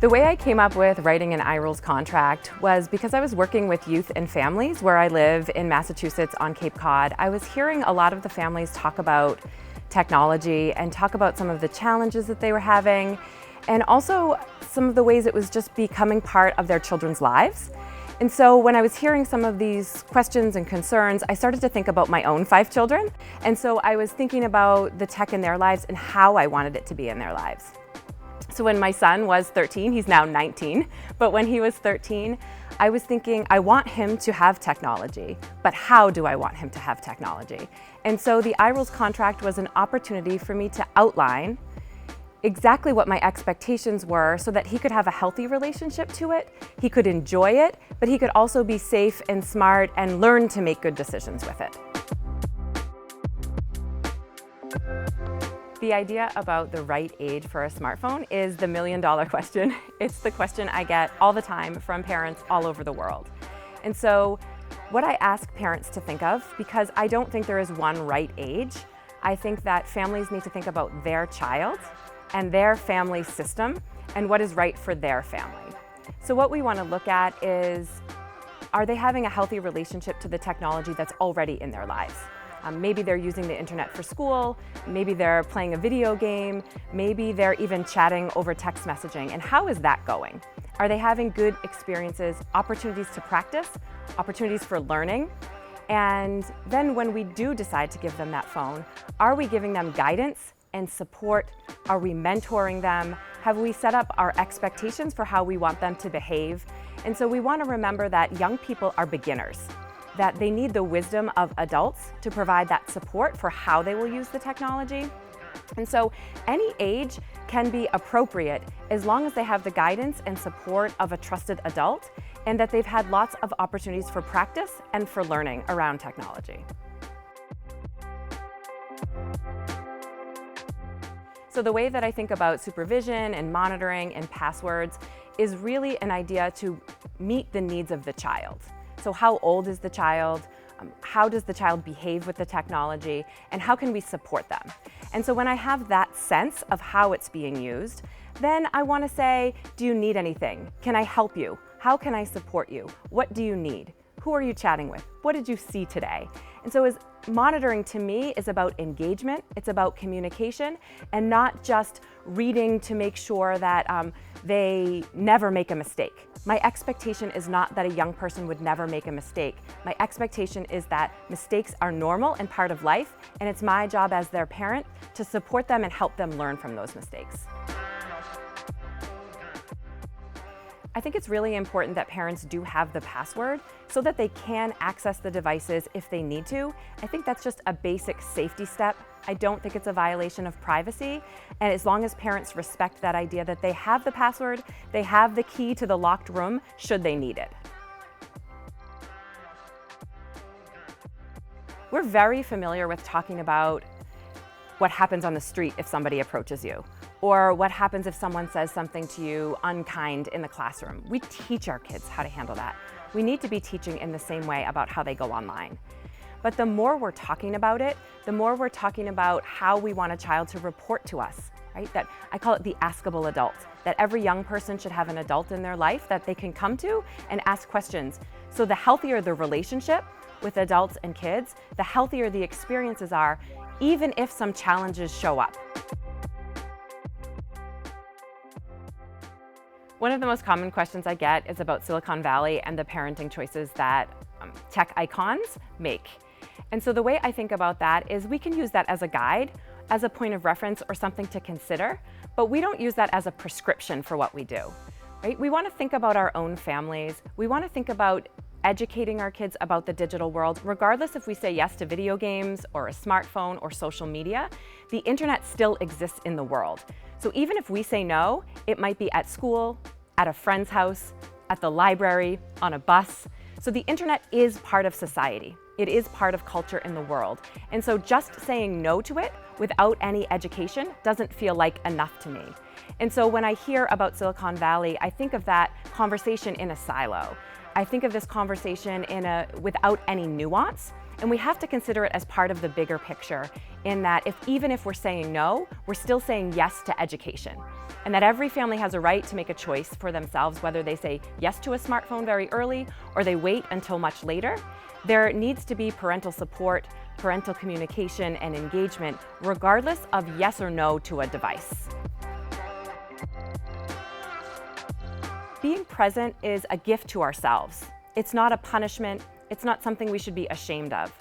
The way I came up with writing an IRules contract was because I was working with youth and families where I live in Massachusetts on Cape Cod. I was hearing a lot of the families talk about technology and talk about some of the challenges that they were having, and also some of the ways it was just becoming part of their children's lives. And so when I was hearing some of these questions and concerns, I started to think about my own 5 children. And so I was thinking about the tech in their lives and how I wanted it to be in their lives. So when my son was 13, he's now 19, but when he was 13, I was thinking, I want him to have technology, but how do I want him to have technology? And so the IRules contract was an opportunity for me to outline exactly what my expectations were so that he could have a healthy relationship to it, he could enjoy it, but he could also be safe and smart and learn to make good decisions with it. The idea about the right age for a smartphone is the million-dollar question. It's the question I get all the time from parents all over the world. And so what I ask parents to think of, because I don't think there is one right age, I think that families need to think about their child and their family system and what is right for their family. So what we want to look at is, are they having a healthy relationship to the technology that's already in their lives? Maybe they're using the internet for school, maybe they're playing a video game, maybe they're even chatting over text messaging. And how is that going? Are they having good experiences, opportunities to practice, opportunities for learning? And then when we do decide to give them that phone, are we giving them guidance and support? Are we mentoring them? Have we set up our expectations for how we want them to behave? And so we want to remember that young people are beginners, that they need the wisdom of adults to provide that support for how they will use the technology. And so any age can be appropriate as long as they have the guidance and support of a trusted adult and that they've had lots of opportunities for practice and for learning around technology. So the way that I think about supervision and monitoring and passwords is really an idea to meet the needs of the child. So how old is the child? How does the child behave with the technology? And how can we support them? And so when I have that sense of how it's being used, then I want to say, do you need anything? Can I help you? How can I support you? What do you need? Who are you chatting with? What did you see today? And so monitoring to me is about engagement, it's about communication, and not just reading to make sure that they never make a mistake. My expectation is not that a young person would never make a mistake. My expectation is that mistakes are normal and part of life, and it's my job as their parent to support them and help them learn from those mistakes. I think it's really important that parents do have the password so that they can access the devices if they need to. I think that's just a basic safety step. I don't think it's a violation of privacy. And as long as parents respect that idea that they have the password, they have the key to the locked room should they need it. We're very familiar with talking about what happens on the street if somebody approaches you, or what happens if someone says something to you unkind in the classroom. We teach our kids how to handle that. We need to be teaching in the same way about how they go online. But the more we're talking about it, the more we're talking about how we want a child to report to us, right? That I call it the askable adult, that every young person should have an adult in their life that they can come to and ask questions. So the healthier the relationship with adults and kids, the healthier the experiences are, even if some challenges show up. One of the most common questions I get is about Silicon Valley and the parenting choices that tech icons make. And so the way I think about that is we can use that as a guide, as a point of reference or something to consider, but we don't use that as a prescription for what we do, right? We want to think about our own families. We want to think about educating our kids about the digital world. Regardless if we say yes to video games or a smartphone or social media, the internet still exists in the world. So even if we say no, it might be at school, at a friend's house, at the library, on a bus. So the internet is part of society. It is part of culture in the world. And so just saying no to it without any education doesn't feel like enough to me. And so when I hear about Silicon Valley, I think of that conversation in a silo. I think of this conversation without any nuance, and we have to consider it as part of the bigger picture. in that even if we're saying no, we're still saying yes to education. And that every family has a right to make a choice for themselves, whether they say yes to a smartphone very early or they wait until much later. There needs to be parental support, parental communication, and engagement, regardless of yes or no to a device. Being present is a gift to ourselves. It's not a punishment. It's not something we should be ashamed of.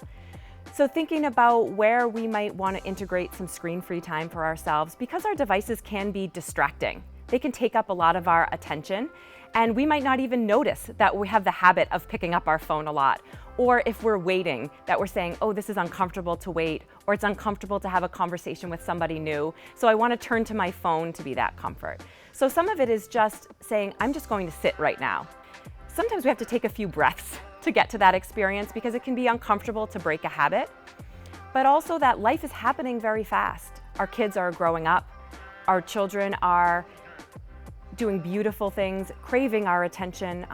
So thinking about where we might want to integrate some screen-free time for ourselves, because our devices can be distracting. They can take up a lot of our attention, and we might not even notice that we have the habit of picking up our phone a lot. Or if we're waiting, that we're saying, oh, this is uncomfortable to wait, or it's uncomfortable to have a conversation with somebody new, so I want to turn to my phone to be that comfort. So some of it is just saying, I'm just going to sit right now. Sometimes we have to take a few breaths to get to that experience because it can be uncomfortable to break a habit, but also that life is happening very fast. Our kids are growing up, our children are doing beautiful things, craving our attention,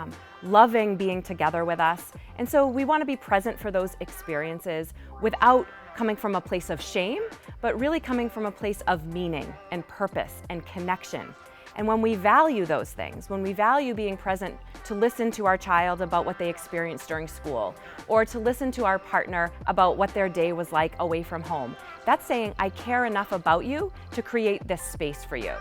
loving being together with us. And so we want to be present for those experiences without coming from a place of shame, but really coming from a place of meaning and purpose and connection. And when we value those things, when we value being present to listen to our child about what they experienced during school, or to listen to our partner about what their day was like away from home, that's saying, I care enough about you to create this space for you.